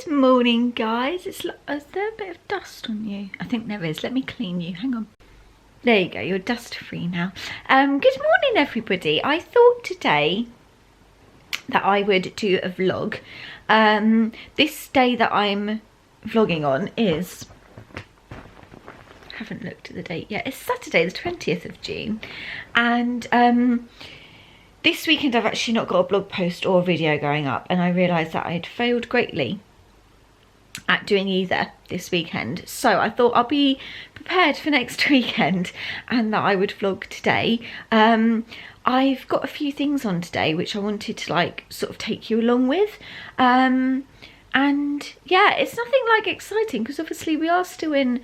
Good morning, guys. Is there a bit of dust on you? I think there is. Let me clean you. Hang on. There you go. You're dust free now. Good morning, everybody. I thought today that I would do a vlog. This day that I'm vlogging on is... I haven't looked at the date yet. It's Saturday, the 20th of June. And this weekend I've actually not got a blog post or a video going up, and I realised that I'd failed greatly at doing either this weekend. So I thought I'll be prepared for next weekend and that I would vlog today. I've got a few things on today which I wanted to like sort of take you along with. And yeah, it's nothing like exciting because obviously we are still in,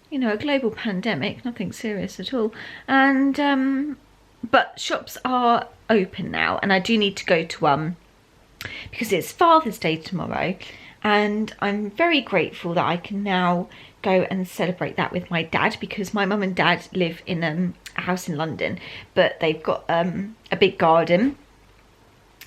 you know, a global pandemic, nothing serious at all. And but shops are open now, and I do need to go to one because it's Father's Day tomorrow, and I'm very grateful that I can now go and celebrate that with my dad, because my mum and dad live in a house in London, but they've got a big garden,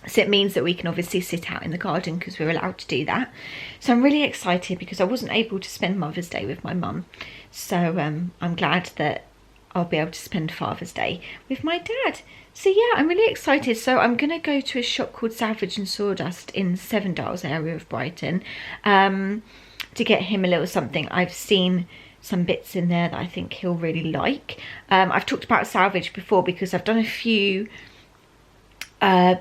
so it means that we can obviously sit out in the garden because we're allowed to do that. So I'm really excited because I wasn't able to spend Mother's Day with my mum, so I'm glad that I'll be able to spend Father's Day with my dad. So yeah, I'm really excited. So I'm going to go to a shop called Salvage and Sawdust in Seven Dials area of Brighton to get him a little something. I've seen some bits in there that I think he'll really like. I've talked about Salvage before because I've done a few like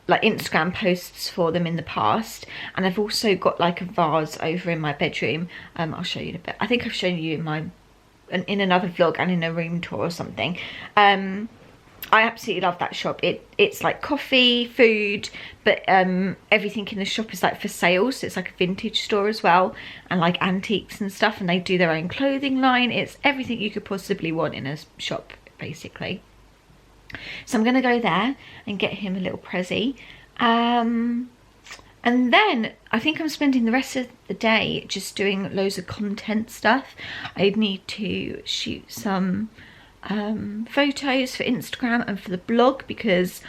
Instagram posts for them in the past, and I've also got like a vase over in my bedroom. I'll show you in a bit. I think I've shown you in another vlog and in a room tour or something. I absolutely love that shop. It's like coffee, food, but everything in the shop is like for sale, so it's like a vintage store as well, and like antiques and stuff, and they do their own clothing line. It's everything you could possibly want in a shop, basically. So I'm gonna go there and get him a little prezi, and then I think I'm spending the rest of the day just doing loads of content stuff. I need to shoot some photos for Instagram and for the blog, because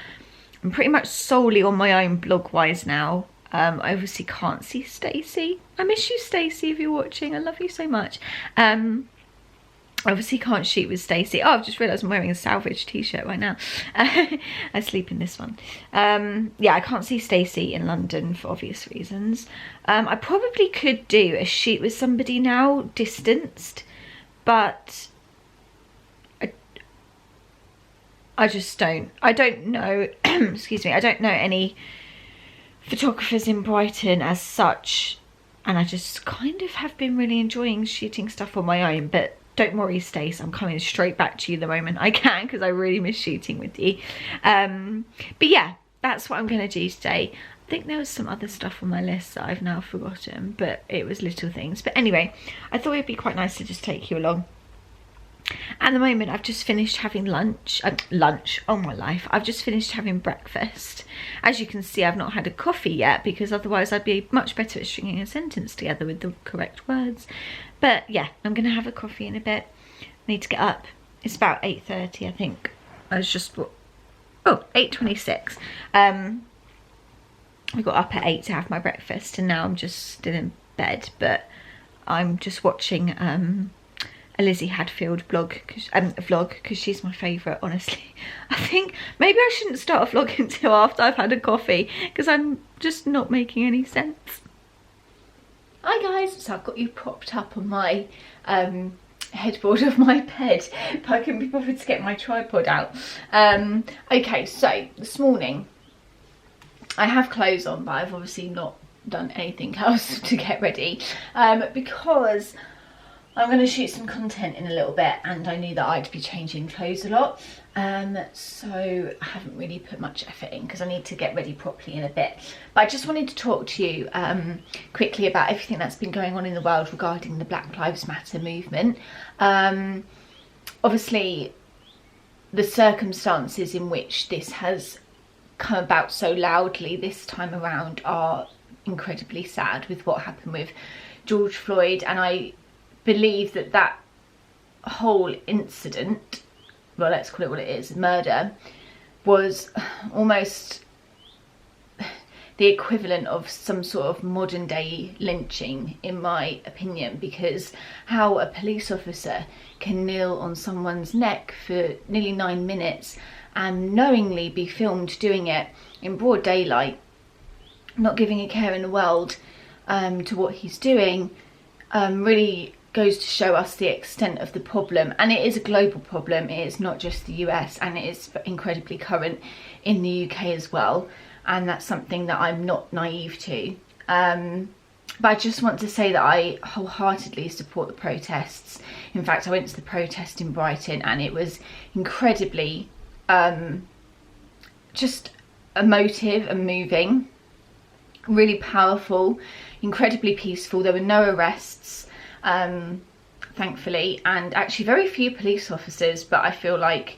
I'm pretty much solely on my own blog wise now. I obviously can't see Stacey. I miss you, Stacey, if you're watching. I love you so much. I obviously can't shoot with Stacey. Oh, I've just realised I'm wearing a Salvage t-shirt right now. I sleep in this one. Yeah, I can't see Stacey in London for obvious reasons. I probably could do a shoot with somebody now, distanced, but I just don't. I don't know, excuse me, I don't know any photographers in Brighton as such, and I just kind of have been really enjoying shooting stuff on my own. But don't worry, Stace, I'm coming straight back to you the moment I can, because I really miss shooting with you. But yeah, that's what I'm going to do today. I think there was some other stuff on my list that I've now forgotten, but it was little things. But anyway, I thought it'd be quite nice to just take you along. At the moment, I've just finished having lunch. Oh my life. I've just finished having breakfast. As you can see, I've not had a coffee yet, because otherwise I'd be much better at stringing a sentence together with the correct words. But yeah, I'm going to have a coffee in a bit. I need to get up. It's about 8:30, I think. I was just... Oh, 8:26. I got up at 8 to have my breakfast, and now I'm just still in bed. But I'm just watching... a Lizzie Hadfield vlog, because she's my favourite, honestly. I think maybe I shouldn't start a vlog until after I've had a coffee, because I'm just not making any sense. Hi guys, so I've got you propped up on my headboard of my bed, if I can be bothered to get my tripod out. Okay, so this morning I have clothes on, but I've obviously not done anything else to get ready, because I'm going to shoot some content in a little bit, and I knew that I'd be changing clothes a lot, so I haven't really put much effort in because I need to get ready properly in a bit. But I just wanted to talk to you quickly about everything that's been going on in the world regarding the Black Lives Matter movement. Obviously, the circumstances in which this has come about so loudly this time around are incredibly sad, with what happened with George Floyd, and I believe that that whole incident, well, let's call it what it is, murder, was almost the equivalent of some sort of modern day lynching, in my opinion, because how a police officer can kneel on someone's neck for nearly 9 minutes and knowingly be filmed doing it in broad daylight, not giving a care in the world to what he's doing, really goes to show us the extent of the problem. And it is a global problem, it is not just the US, and it is incredibly current in the UK as well, and that's something that I'm not naive to. But I just want to say that I wholeheartedly support the protests. In fact, I went to the protest in Brighton and it was incredibly just emotive and moving, really powerful, incredibly peaceful. There were no arrests, thankfully, and actually very few police officers, but I feel like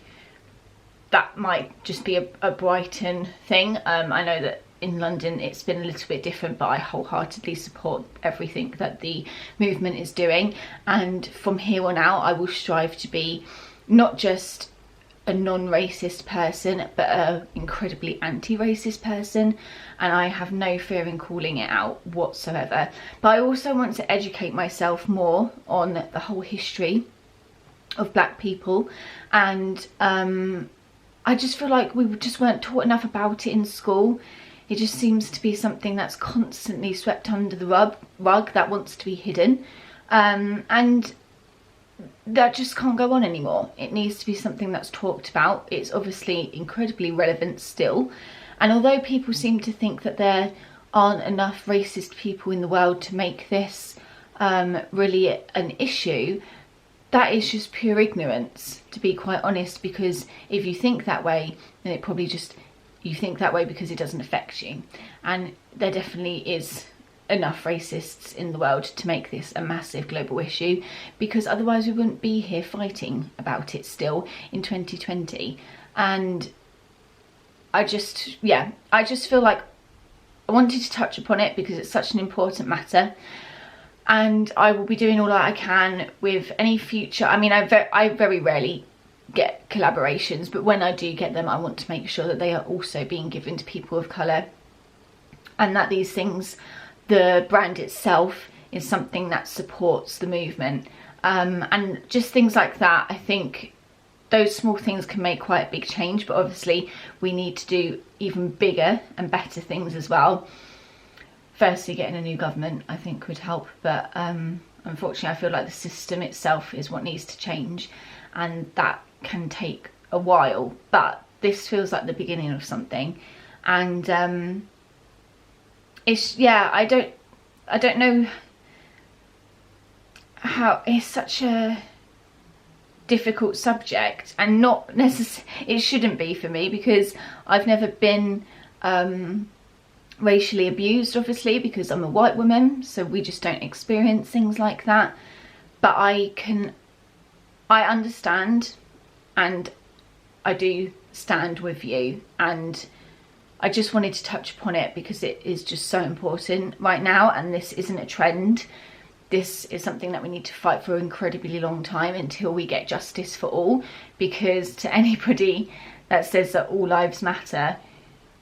that might just be a Brighton thing. I know that in London it's been a little bit different, but I wholeheartedly support everything that the movement is doing, and from here on out I will strive to be not just a non-racist person, but an incredibly anti-racist person, and I have no fear in calling it out whatsoever. But I also want to educate myself more on the whole history of black people, and I just feel like we just weren't taught enough about it in school. It just seems to be something that's constantly swept under the rug that wants to be hidden, and that just can't go on anymore. It needs to be something that's talked about. It's obviously incredibly relevant still, and although people seem to think that there aren't enough racist people in the world to make this really an issue, that is just pure ignorance, to be quite honest, because if you think that way, then it probably just, you think that way because it doesn't affect you. And there definitely is enough racists in the world to make this a massive global issue, because otherwise we wouldn't be here fighting about it still in 2020. And I just feel like I wanted to touch upon it because it's such an important matter. And I will be doing all that I can with any future. I mean, I very rarely get collaborations, but when I do get them, I want to make sure that they are also being given to people of colour, and that these things, the brand itself, is something that supports the movement. And just things like that, I think those small things can make quite a big change, but obviously we need to do even bigger and better things as well. Firstly, getting a new government I think would help, but unfortunately I feel like the system itself is what needs to change, and that can take a while, but this feels like the beginning of something. And it's, yeah, I don't know how, it's such a difficult subject, and not necessarily, it shouldn't be for me, because I've never been racially abused, obviously, because I'm a white woman, so we just don't experience things like that. But I understand, and I do stand with you, and I just wanted to touch upon it because it is just so important right now, and this isn't a trend. This is something that we need to fight for an incredibly long time until we get justice for all, because to anybody that says that all lives matter,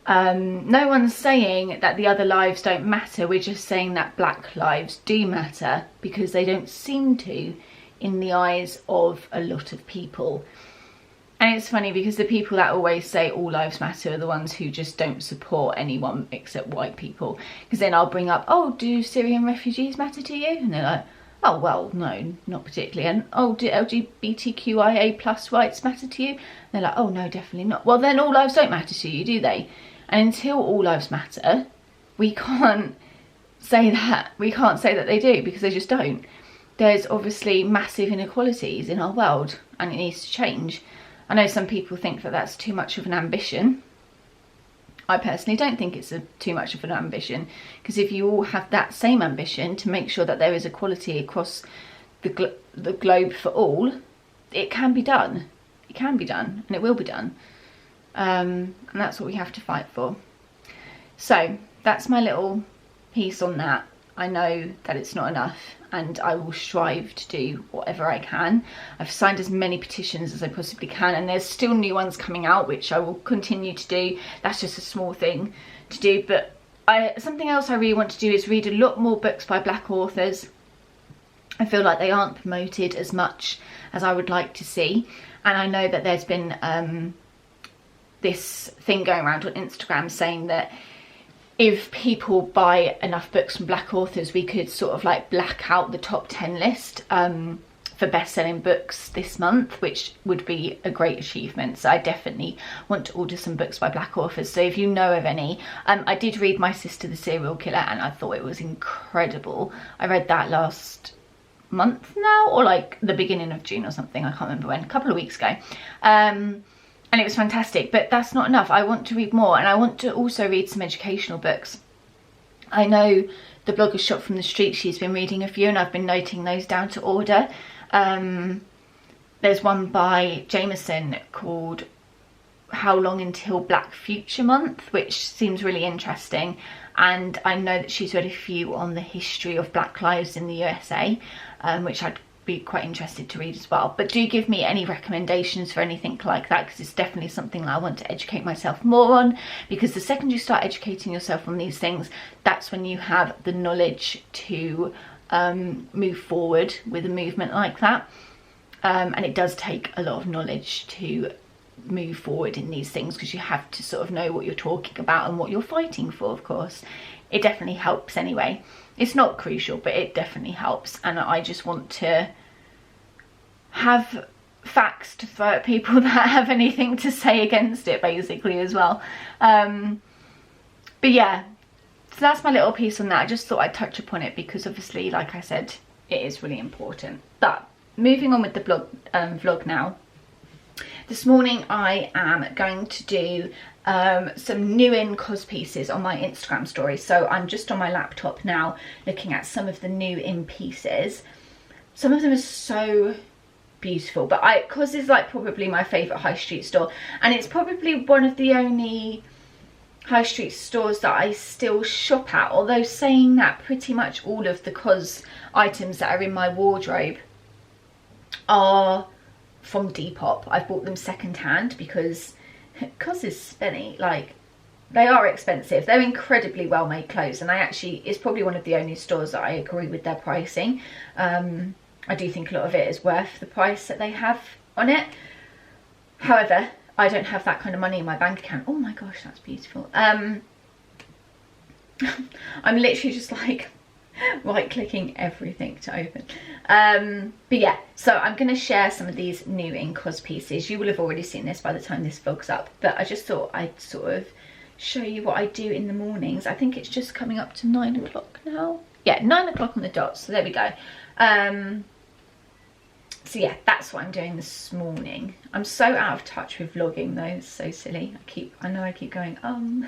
no one's saying that the other lives don't matter. We're just saying that black lives do matter, because they don't seem to in the eyes of a lot of people. And it's funny because the people that always say all lives matter are the ones who just don't support anyone except white people. Because then I'll bring up, oh, do Syrian refugees matter to you? And they're like, oh, well, no, not particularly. And oh, do LGBTQIA plus rights matter to you? And they're like, oh, no, definitely not. Well, then all lives don't matter to you, do they? And until all lives matter, we can't say that. We can't say that they do, because they just don't. There's obviously massive inequalities in our world, and it needs to change. I know some people think that that's too much of an ambition. I personally don't think it's too much of an ambition, because if you all have that same ambition to make sure that there is equality across the globe for all, it can be done. It can be done, and it will be done. And that's what we have to fight for. So that's my little piece on that. I know that it's not enough, and I will strive to do whatever I can. I've signed as many petitions as I possibly can, and there's still new ones coming out, which I will continue to do. That's just a small thing to do, but something else I really want to do is read a lot more books by Black authors. I feel like they aren't promoted as much as I would like to see. And I know that there's been this thing going around on Instagram saying that if people buy enough books from Black authors, we could sort of like black out the top 10 list for best-selling books this month, which would be a great achievement. So I definitely want to order some books by Black authors. So if you know of any, I did read My Sister the Serial Killer and I thought it was incredible. I read that last month now, or like the beginning of June or something, I can't remember when, a couple of weeks ago. And it was fantastic, but that's not enough. I want to read more, and I want to also read some educational books. I know the blogger Shop from the Street, she's been reading a few and I've been noting those down to order. There's one by Jameson called How Long Until Black Future Month, which seems really interesting. And I know that she's read a few on the history of Black lives in the USA, which I'd be quite interested to read as well. But do give me any recommendations for anything like that, because it's definitely something that I want to educate myself more on, because the second you start educating yourself on these things, that's when you have the knowledge to move forward with a movement like that. And it does take a lot of knowledge to move forward in these things, because you have to sort of know what you're talking about and what you're fighting for. Of course, it definitely helps anyway. It's not crucial, but it definitely helps, and I just want to have facts to throw at people that have anything to say against it, basically, as well. But yeah, so that's my little piece on that. I just thought I'd touch upon it because obviously, like I said, it is really important. But moving on with the vlog now. This morning I am going to do some new in COS pieces on my Instagram story. So I'm just on my laptop now looking at some of the new in pieces. Some of them are so beautiful, but COS is like probably my favourite high street store, and it's probably one of the only high street stores that I still shop at, although saying that, pretty much all of the COS items that are in my wardrobe are from Depop. I've bought them second hand because COS is spenny. Like, they are expensive. They're incredibly well made clothes, and it's probably one of the only stores that I agree with their pricing. I do think a lot of it is worth the price that they have on it. However, I don't have that kind of money in my bank account. Oh my gosh, that's beautiful. I'm literally just like right clicking everything to open. But yeah, so I'm going to share some of these new in COS pieces. You will have already seen this by the time this vlog's up, but I just thought I'd sort of show you what I do in the mornings. I think it's just coming up to 9 o'clock now. Yeah, 9 o'clock on the dot, so there we go. So yeah, that's what I'm doing this morning. I'm so out of touch with vlogging though, it's so silly. I know I keep going, I'm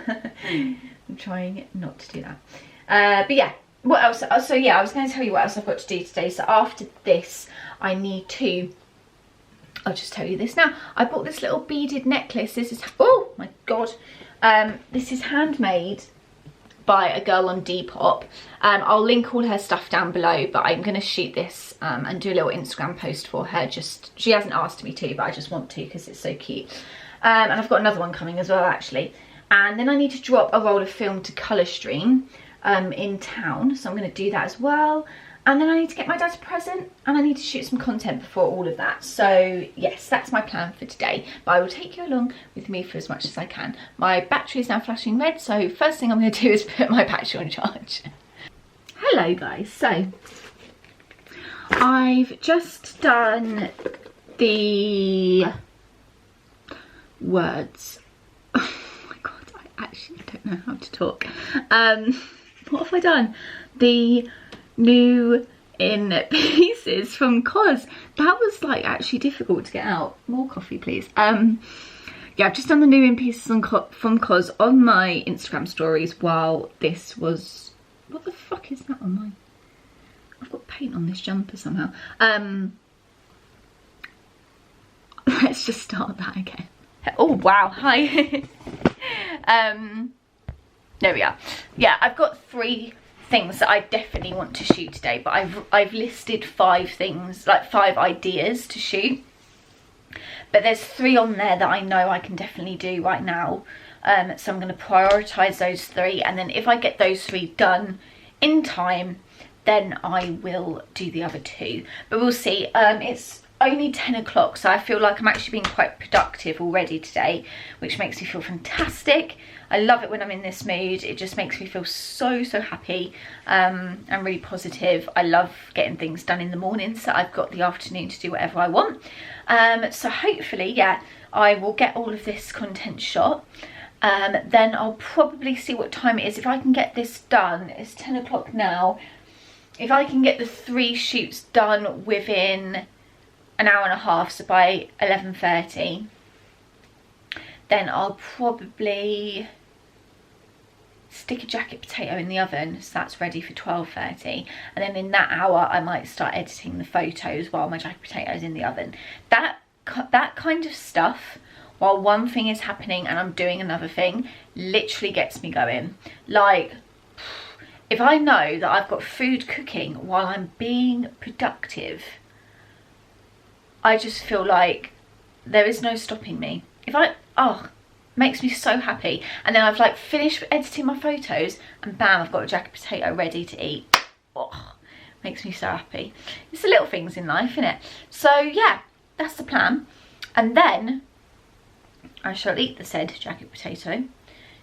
trying not to do that. But yeah, what else? So yeah, I was going to tell you what else I've got to do today. So after this, I need to, I'll just tell you this now. I bought this little beaded necklace. This is, oh my God. This is handmade by a girl on Depop. I'll link all her stuff down below, but I'm going to shoot this and do a little Instagram post for her. She hasn't asked me to, but I just want to because it's so cute. And I've got another one coming as well, actually. And then I need to drop a roll of film to colour stream in town, so I'm going to do that as well. And then I need to get my dad a present, and I need to shoot some content before all of that. So yes, that's my plan for today, but I will take you along with me for as much as I can. My battery is now flashing red, so first thing I'm going to do is put my battery on charge. Hello guys, so I've just done the words. Oh my God, I actually don't know how to talk. What have I done? The new in pieces from COS. That was like actually difficult to get out. More coffee please. Yeah, I've just done the new in pieces from COS on my Instagram stories while this was, what the fuck is that on mine? I've got paint on this jumper somehow. Let's just start that again. Oh wow, hi. There we are. Yeah, I've got 3 things that I definitely want to shoot today, but I've listed 5 things, like 5 ideas to shoot, but there's 3 on there that I know I can definitely do right now. So I'm going to prioritise those 3, and then if I get those 3 done in time, then I will do the other 2. But we'll see. It's only 10 o'clock, so I feel like I'm actually being quite productive already today, which makes me feel fantastic. I love it when I'm in this mood. It just makes me feel so happy and really positive. I love getting things done in the morning, so I've got the afternoon to do whatever I want. So hopefully, yeah, I will get all of this content shot. Then I'll probably see what time it is. If I can get this done, it's 10 o'clock now. If I can get the 3 shoots done within an hour and a half, so by 11:30, then I'll probably stick a jacket potato in the oven so that's ready for 12:30, and then in that hour I might start editing the photos while my jacket potato is in the oven. That kind of stuff, while one thing is happening and I'm doing another thing, literally gets me going. Like, if I know that I've got food cooking while I'm being productive, I just feel like there is no stopping me. Makes me so happy. And then I've like finished editing my photos and bam, I've got a jacket potato ready to eat. Oh, makes me so happy. It's the little things in life, isn't it? So yeah, that's the plan. And then I shall eat the said jacket potato,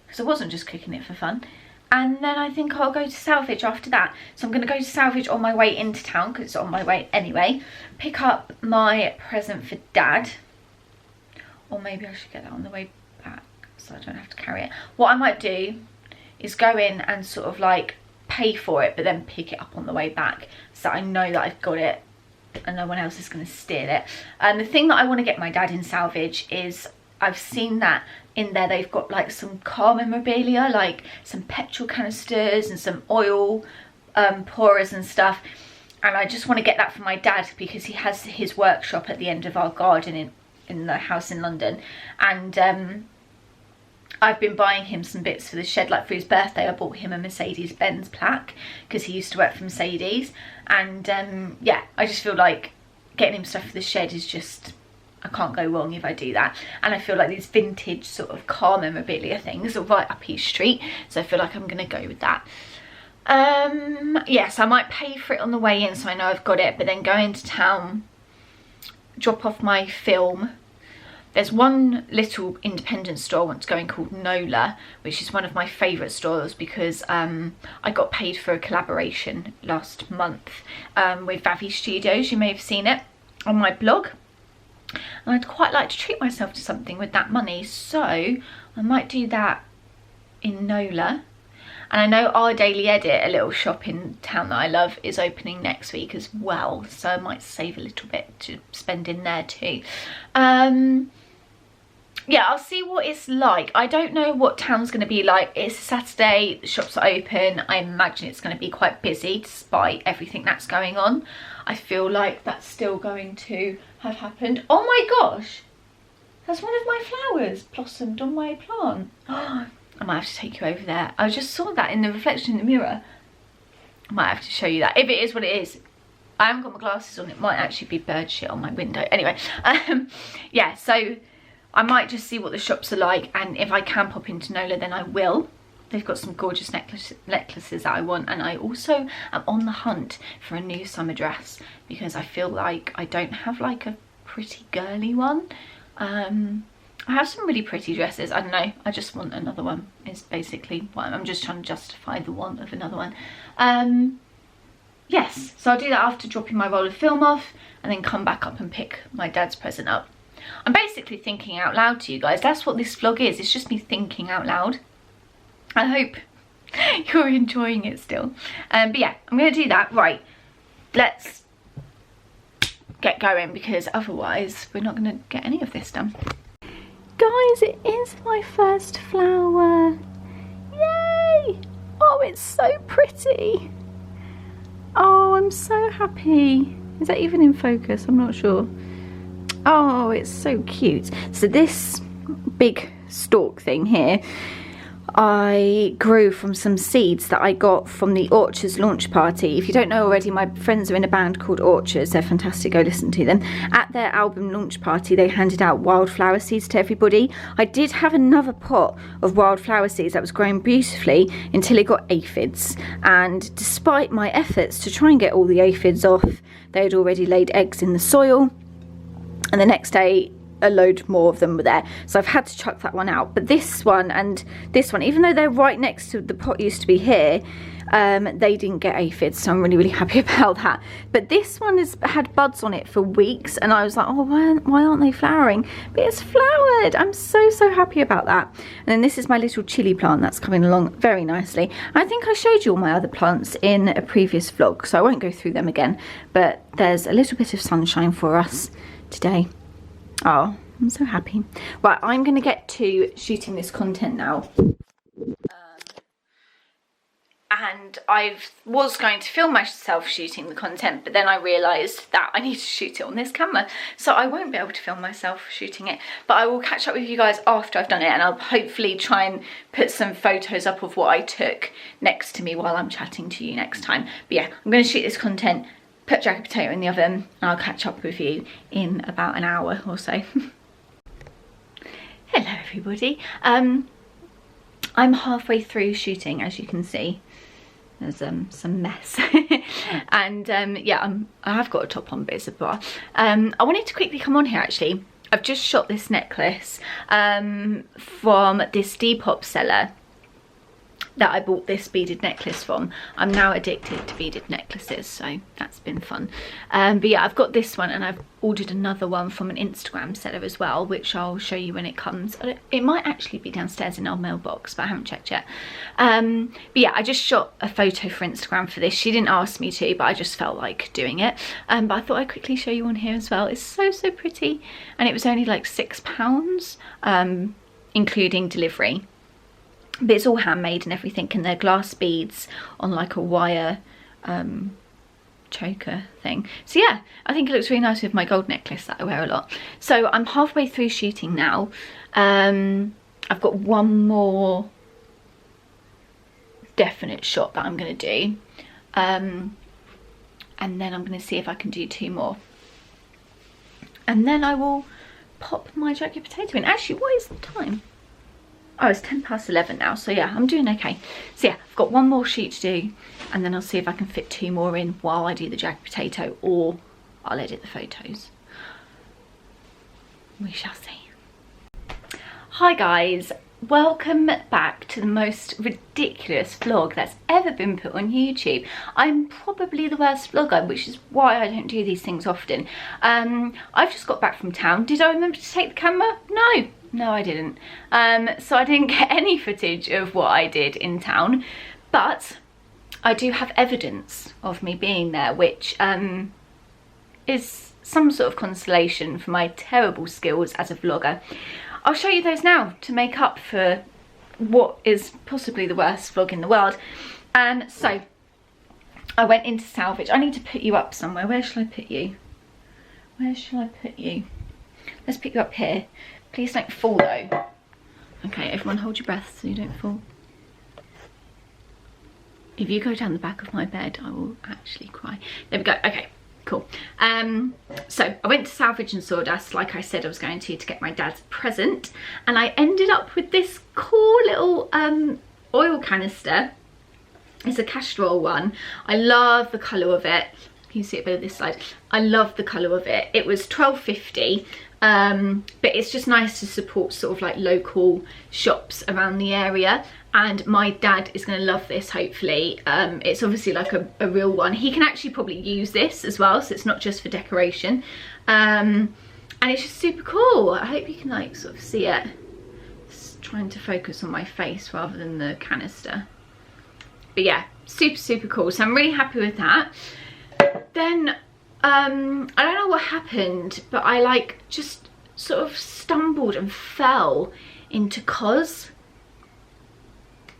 because I wasn't just cooking it for fun. And then I think I'll go to Salvage after that. So I'm going to go to Salvage on my way into town, because it's on my way anyway. Pick up my present for Dad. Or maybe I should get that on the way back, so I don't have to carry it. What I might do is go in and sort of like pay for it, but then pick it up on the way back, so I know that I've got it and no one else is going to steal it. And the thing that I want to get my dad in Salvage is, I've seen that in there they've got like some car memorabilia, like some petrol canisters and some oil pourers and stuff, and I just want to get that for my dad because he has his workshop at the end of our garden in the house in London. And I've been buying him some bits for the shed. Like for his birthday I bought him a Mercedes-Benz plaque because he used to work for Mercedes. And yeah, I just feel like getting him stuff for the shed is just, I can't go wrong if I do that. And I feel like these vintage sort of car memorabilia things are right up his street, so I feel like I'm gonna go with that. Yes, I might pay for it on the way in so I know I've got it, but then go into town, drop off my film. There's one little independent store I want to go in called Nola, which is one of my favourite stores because I got paid for a collaboration last month with Vavi Studios. You may have seen it on my blog. And I'd quite like to treat myself to something with that money, so I might do that in Nola. And I know Our Daily Edit, a little shop in town that I love, is opening next week as well, so I might save a little bit to spend in there too. Yeah, I'll see what it's like. I don't know what town's going to be like. It's Saturday, the shops are open. I imagine it's going to be quite busy despite everything that's going on. I feel like that's still going to have happened. Oh my gosh, has one of my flowers blossomed on my plant? Oh, I might have to take you over there. I just saw that in the reflection in the mirror. I might have to show you that. If it is what it is, I haven't got my glasses on. It might actually be bird shit on my window. Anyway, yeah, so I might just see what the shops are like, and if I can pop into Nola, then I will. They've got some gorgeous necklaces that I want, and I also am on the hunt for a new summer dress because I feel like I don't have like a pretty girly one. I have some really pretty dresses. I don't know, I just want another one is basically what I'm just trying to justify the want of another one. Yes, so I'll do that after dropping my roll of film off and then come back up and pick my dad's present up. I'm basically thinking out loud to you guys. That's what this vlog is. It's just me thinking out loud. I hope you're enjoying it still. But yeah, I'm going to do that. Right, let's get going because otherwise we're not going to get any of this done. Guys, it is my first flower. Yay! Oh, it's so pretty. Oh, I'm so happy. Is that even in focus? I'm not sure. Oh, it's so cute. So this big stalk thing here, I grew from some seeds that I got from the Orchards launch party. If you don't know already, my friends are in a band called Orchards. They're fantastic, go listen to them. At their album launch party, they handed out wildflower seeds to everybody. I did have another pot of wildflower seeds that was growing beautifully until it got aphids. And despite my efforts to try and get all the aphids off, they had already laid eggs in the soil. And the next day, a load more of them were there, so I've had to chuck that one out. But this one and this one, even though they're right next to the pot used to be here, they didn't get aphids, so I'm really happy about that. But this one has had buds on it for weeks, and I was like, oh, why aren't they flowering? But it's flowered. I'm so happy about that. And then this is my little chili plant that's coming along very nicely. I think I showed you all my other plants in a previous vlog, so I won't go through them again, but there's a little bit of sunshine for us today. Oh, I'm so happy. Right, I'm going to get to shooting this content now. And I was going to film myself shooting the content, but then I realised that I need to shoot it on this camera. So I won't be able to film myself shooting it. But I will catch up with you guys after I've done it, and I'll hopefully try and put some photos up of what I took next to me while I'm chatting to you next time. But yeah, I'm going to shoot this content, put jacket potato in the oven, and I'll catch up with you in about an hour or so. Hello everybody. I'm halfway through shooting, as you can see. There's some mess. And yeah, I have got a top on, but it's a bra. I wanted to quickly come on here actually. I've just shot this necklace from this Depop seller that I bought this beaded necklace from. I'm now addicted to beaded necklaces, so that's been fun. But yeah, I've got this one, and I've ordered another one from an Instagram seller as well, which I'll show you when it comes. It might actually be downstairs in our mailbox, but I haven't checked yet. But yeah, I just shot a photo for Instagram for this. She didn't ask me to, but I just felt like doing it. But I thought I'd quickly show you on here as well. It's so pretty, and it was only like £6, including delivery. But it's all handmade and everything, and they're glass beads on like a wire choker thing. So yeah, I think it looks really nice with my gold necklace that I wear a lot. So I'm halfway through shooting now. I've got one more definite shot that I'm going to do. And then I'm going to see if I can do 2 more. And then I will pop my jacket potato in. Actually, what is the time? Oh, it's 11:10 now, so yeah, I'm doing okay. So yeah, I've got one more shoot to do, and then I'll see if I can fit 2 more in while I do the jacket potato, or I'll edit the photos. We shall see. Hi guys, welcome back to the most ridiculous vlog that's ever been put on YouTube. I'm probably the worst vlogger, which is why I don't do these things often. I've just got back from town. Did I remember to take the camera? No, I didn't. So I didn't get any footage of what I did in town, but I do have evidence of me being there, which is some sort of consolation for my terrible skills as a vlogger. I'll show you those now to make up for what is possibly the worst vlog in the world. So I went into Salvage. I need to put you up somewhere. Where shall I put you? Where shall I put you? Let's put you up here. Please don't fall though. Okay, everyone hold your breath so you don't fall. If you go down the back of my bed, I will actually cry. There we go. Okay, cool. So I went to Salvage and Sawdust, like I said I was going to get my dad's present, and I ended up with this cool little oil canister. It's a castor oil one. I love the colour of it. Can you see it better this side? I love the colour of it. It was £12.50. But it's just nice to support sort of like local shops around the area, and my dad is going to love this, hopefully. It's obviously like a real one. He can actually probably use this as well, so it's not just for decoration. And it's just super cool. I hope you can like sort of see it. Just trying to focus on my face rather than the canister. But yeah, super cool. So I'm really happy with that. Then I don't know what happened, but I like just sort of stumbled and fell into COS.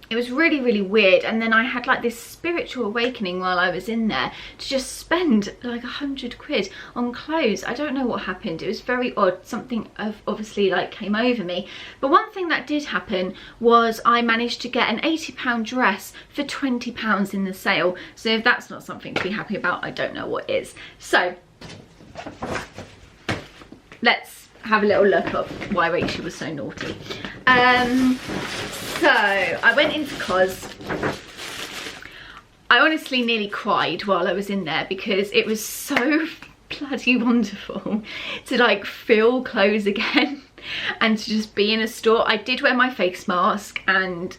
it was really, really weird. And then I had like this spiritual awakening while I was in there to just spend like 100 quid on clothes. I don't know what happened. It was very odd. Something obviously like came over me. But one thing that did happen was I managed to get an £80 dress for £20 in the sale. So if that's not something to be happy about, I don't know what is. So let's have a little look at why Rachel was so naughty. So I went into COS. I honestly nearly cried while I was in there because it was so bloody wonderful to like feel clothes again and to just be in a store. I did wear my face mask, and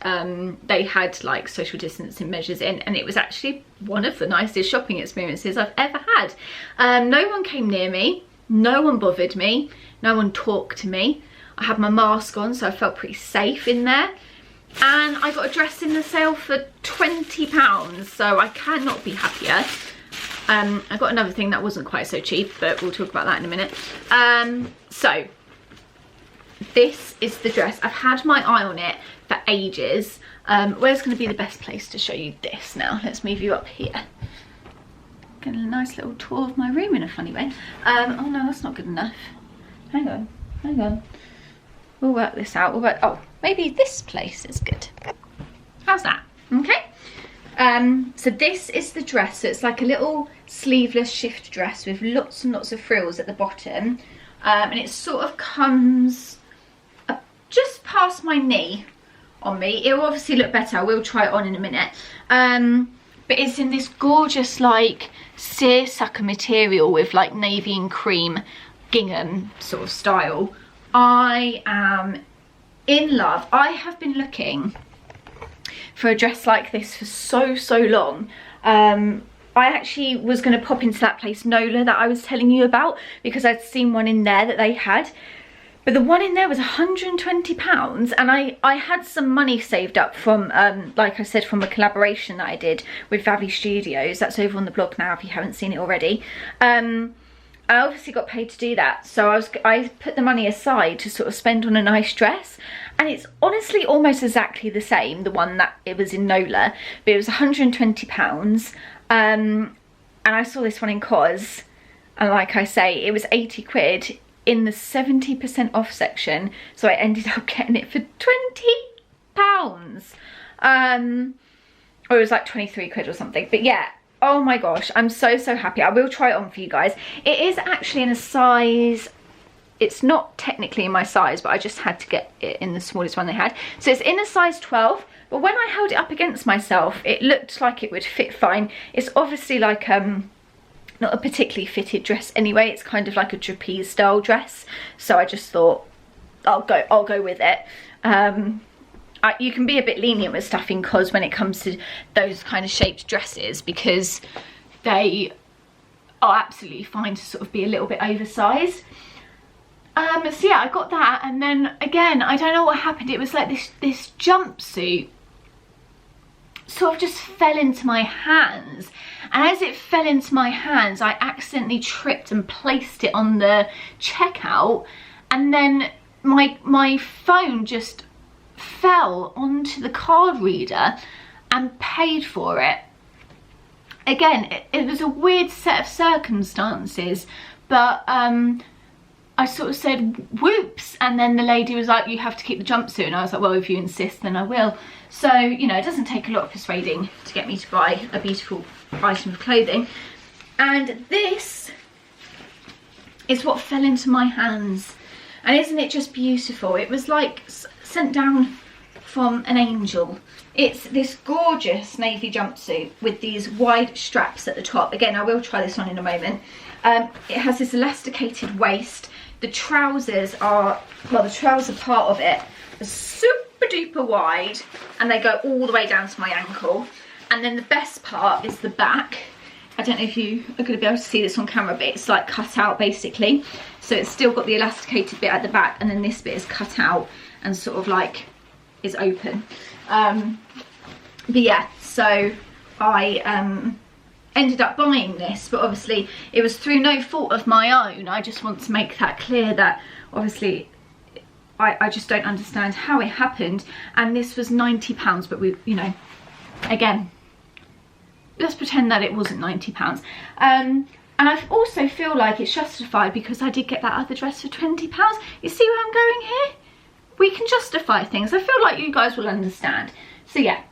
they had like social distancing measures in, and it was actually one of the nicest shopping experiences I've ever had. No one came near me, no one bothered me, no one talked to me. I had my mask on, so I felt pretty safe in there. And I got a dress in the sale for £20, so I cannot be happier. I got another thing that wasn't quite so cheap, but we'll talk about that in a minute. So this is the dress. I've had my eye on it for ages. Where's going to be the best place to show you this now? Let's move you up here. Getting a nice little tour of my room in a funny way. Oh no, that's not good enough. Hang on. We'll work this out. Oh, maybe this place is good. How's that? Okay. So this is the dress. So it's like a little sleeveless shift dress with lots and lots of frills at the bottom. And it sort of comes just past my knee on me. It will obviously look better. I will try it on in a minute. But it's in this gorgeous like seersucker material with like navy and cream gingham sort of style. I am in love. I have been looking for a dress like this for so long. I actually was going to pop into that place Nola that I was telling you about because I'd seen one in there that they had, but the one in there was £120, and I had some money saved up from like I said, from a collaboration that I did with Vavi Studios. That's over on the blog now if you haven't seen it already. I obviously got paid to do that, so I put the money aside to sort of spend on a nice dress, and it's honestly almost exactly the same, the one that it was in Nola, but it was £120. And I saw this one in COS, and like I say, it was 80 quid in the 70% off section, so I ended up getting it for £20. Or it was like 23 quid or something, but yeah. Oh my gosh, I'm so happy. I will try it on for you guys. It is actually in a size, it's not technically in my size, but I just had to get it in the smallest one they had. So it's in a size 12, but when I held it up against myself, it looked like it would fit fine. It's obviously like not a particularly fitted dress anyway. It's kind of like a trapeze style dress. So I just thought I'll go with it. You can be a bit lenient with stuff in COS when it comes to those kind of shaped dresses, because they are absolutely fine to sort of be a little bit oversized. So yeah, I got that, and then again, I don't know what happened. It was like this jumpsuit sort of just fell into my hands, and as it fell into my hands, I accidentally tripped and placed it on the checkout, and then my phone just fell onto the card reader and paid for it. Again, it was a weird set of circumstances, but I sort of said whoops, and then the lady was like, you have to keep the jumpsuit, and I was like, well, if you insist, then I will. So, you know, it doesn't take a lot of persuading to get me to buy a beautiful item of clothing. And this is what fell into my hands, and isn't it just beautiful? It was like sent down from an angel. It's this gorgeous navy jumpsuit with these wide straps at the top. Again, I will try this on in a moment. It has this elasticated waist. The trousers are, well, the trouser part of it is super duper wide, and they go all the way down to my ankle. And then the best part is the back. I don't know if you are going to be able to see this on camera, but it's like cut out basically. So it's still got the elasticated bit at the back, and then this bit is cut out and sort of like is open. But yeah, so I ended up buying this, but obviously it was through no fault of my own. I just want to make that clear that obviously I just don't understand how it happened. And this was £90, but we, you know, again, let's pretend that it wasn't £90. And I also feel like it's justified because I did get that other dress for £20. You see where I'm going here? We can justify things. I feel like you guys will understand. So yeah,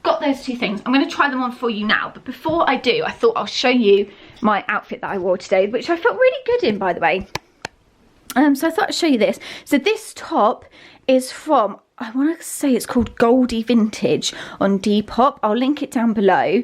got those two things. I'm going to try them on for you now. But before I do, I thought I'll show you my outfit that I wore today, which I felt really good in, by the way. So I thought I'd show you this. So this top is from, I want to say it's called Goldie Vintage on Depop. I'll link it down below.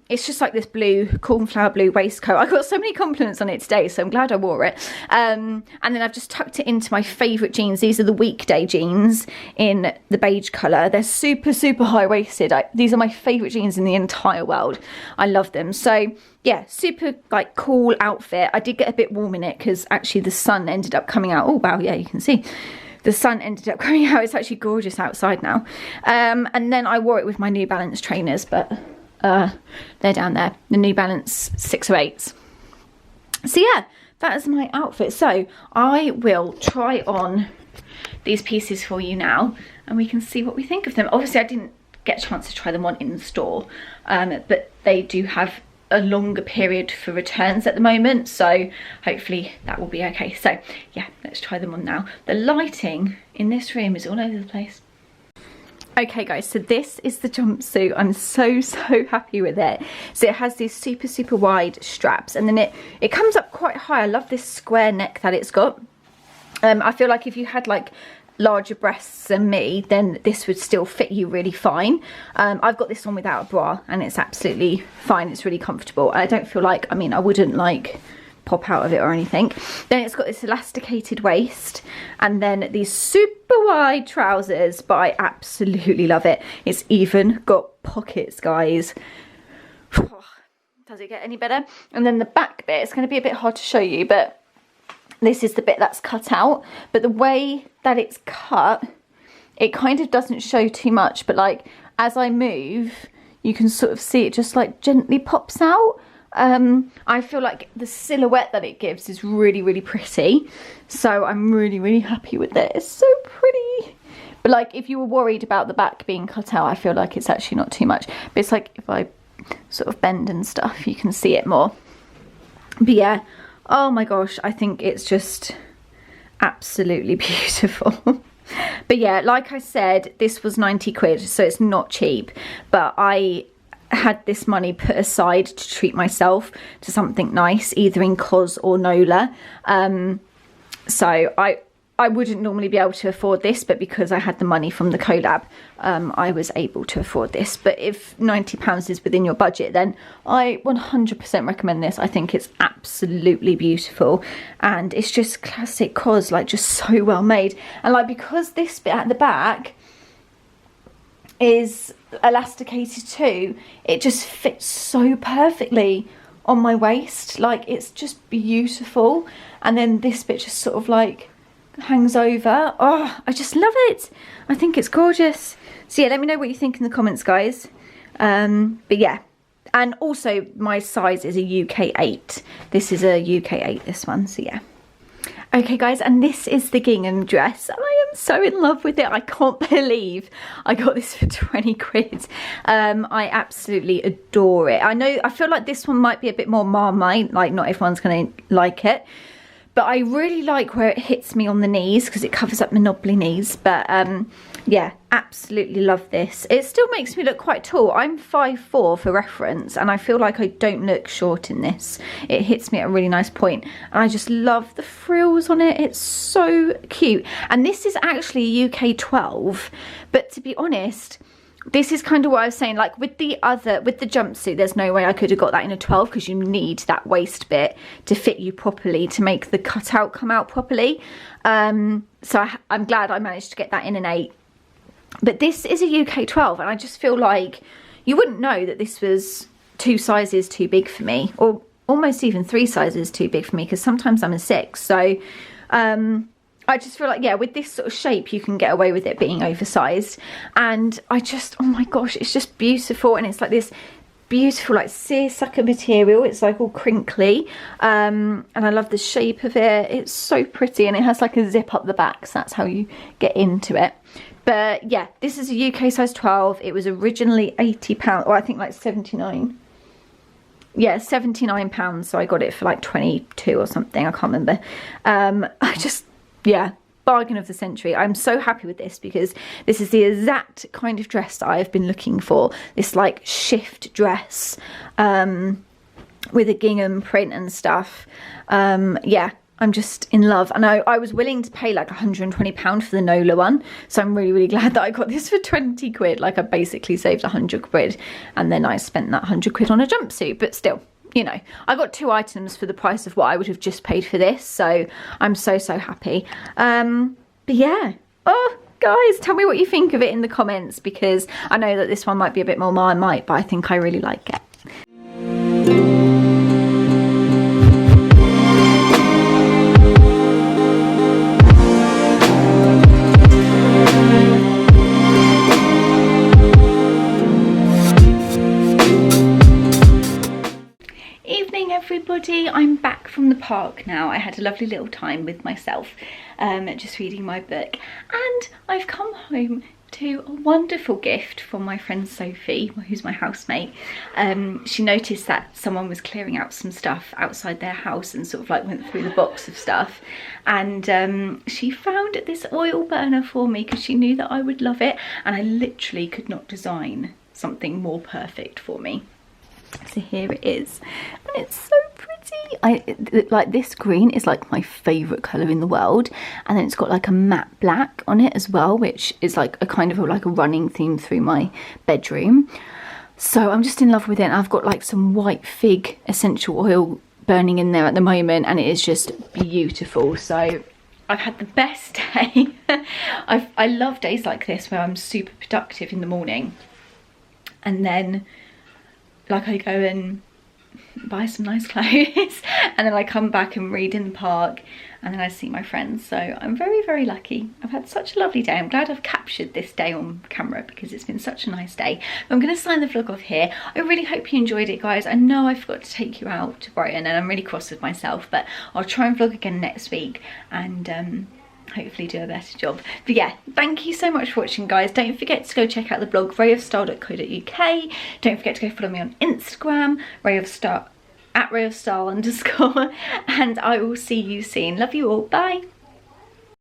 It's just like this blue, cornflower blue waistcoat. I got so many compliments on it today, so I'm glad I wore it. And then I've just tucked it into my favourite jeans. These are the weekday jeans in the beige colour. They're super, super high-waisted. These are my favourite jeans in the entire world. I love them. So yeah, super like cool outfit. I did get a bit warm in it because actually the sun ended up coming out. Oh wow, yeah, you can see. The sun ended up coming out. It's actually gorgeous outside now. And then I wore it with my New Balance trainers, but they're down there. The New Balance 608s. So yeah, that is my outfit. So I will try on these pieces for you now and we can see what we think of them. Obviously I didn't get a chance to try them on in store, but they do have a longer period for returns at the moment, so hopefully that will be okay. So yeah, let's try them on now. The lighting in this room is all over the place. Okay guys, so this is the jumpsuit. I'm so happy with it. So it has these super, super wide straps, and then it comes up quite high. I love this square neck that it's got. I feel like if you had like larger breasts than me, then this would still fit you really fine. I've got this on without a bra and it's absolutely fine. It's really comfortable. I don't feel like, I mean, I wouldn't like pop out of it or anything. Then it's got this elasticated waist and then these super wide trousers, but I absolutely love it. It's even got pockets, guys. Does it get any better? And then the back bit, it's going to be a bit hard to show you, but this is the bit that's cut out, but the way that it's cut, it kind of doesn't show too much, but like as I move, you can sort of see it just like gently pops out. I feel like the silhouette that it gives is really, really pretty. So I'm really, really happy with it. It's so pretty. But like if you were worried about the back being cut out, I feel like it's actually not too much. But it's like if I sort of bend and stuff, you can see it more. But yeah. Oh my gosh, I think it's just absolutely beautiful. But yeah, like I said, this was 90 quid, so it's not cheap. But I had this money put aside to treat myself to something nice, either in COS or NOLA. So I wouldn't normally be able to afford this, but because I had the money from the collab, I was able to afford this. But if £90 is within your budget, then I 100% recommend this. I think it's absolutely beautiful, and it's just classic COS, like just so well made. And like because this bit at the back is elasticated too, it just fits so perfectly on my waist. Like it's just beautiful. And then this bit just sort of like hangs over. Oh, I just love it. I think it's gorgeous. So yeah, let me know what you think in the comments, guys. But yeah, and also my size is a UK 8. This is a UK 8, this one. So yeah. Okay guys, and this is the gingham dress. I am so in love with it. I can't believe I got this for 20 quid. I absolutely adore it. I feel like this one might be a bit more Marmite, like not everyone's gonna like it. But I really like where it hits me on the knees because it covers up my knobbly knees. But yeah, absolutely love this. It still makes me look quite tall. I'm 5'4" for reference, and I feel like I don't look short in this. It hits me at a really nice point. And I just love the frills on it. It's so cute. And this is actually a UK 12. But to be honest, this is kind of what I was saying, like with the jumpsuit, there's no way I could have got that in a 12 because you need that waist bit to fit you properly, to make the cutout come out properly. So I'm glad I managed to get that in an 8. But this is a UK 12, and I just feel like you wouldn't know that this was 2 sizes too big for me, or almost even 3 sizes too big for me, because sometimes I'm a 6. So I just feel like, yeah, with this sort of shape, you can get away with it being oversized. And I just, oh my gosh, it's just beautiful. And it's like this beautiful like seersucker material. It's like all crinkly, and I love the shape of it. It's so pretty, and it has like a zip up the back, so that's how you get into it. But yeah, this is a UK size 12. It was originally £80, or I think like 79. Yeah, £79, so I got it for like 22 or something, I can't remember. I just, yeah, bargain of the century. I'm so happy with this because this is the exact kind of dress that I've been looking for. This like shift dress with a gingham print and stuff. Yeah, I'm just in love. And I was willing to pay like £120 for the Nola one, so I'm really, really glad that I got this for 20 quid. Like I basically saved 100 quid, and then I spent that 100 quid on a jumpsuit. But still, you know, I got 2 items for the price of what I would have just paid for this, so I'm so, so happy. But yeah, oh guys, tell me what you think of it in the comments, because I know that this one might be a bit more Marmite, but I think I really like it. Everybody, I'm back from the park now. I had a lovely little time with myself, just reading my book, and I've come home to a wonderful gift from my friend Sophie, who's my housemate. She noticed that someone was clearing out some stuff outside their house and sort of like went through the box of stuff, and she found this oil burner for me because she knew that I would love it, and I literally could not design something more perfect for me. So here it is, and it's so pretty. Like this green is like my favourite colour in the world, and then it's got like a matte black on it as well, which is like a kind of like a running theme through my bedroom. So I'm just in love with it. And I've got like some white fig essential oil burning in there at the moment, and it is just beautiful. So I've had the best day. I love days like this where I'm super productive in the morning, and then like I go and buy some nice clothes and then I come back and read in the park, and then I see my friends. So I'm very, very lucky. I've had such a lovely day. I'm glad I've captured this day on camera because it's been such a nice day. I'm going to sign the vlog off here. I really hope you enjoyed it, guys. I know I forgot to take you out to Brighton, and I'm really cross with myself, but I'll try and vlog again next week, and hopefully do a better job. But yeah, thank you so much for watching, guys. Don't forget to go check out the blog rayofstyle.co.uk. Don't forget to go follow me on Instagram, rayofstyle, @rayofstyle_, and I will see you soon. Love you all. Bye.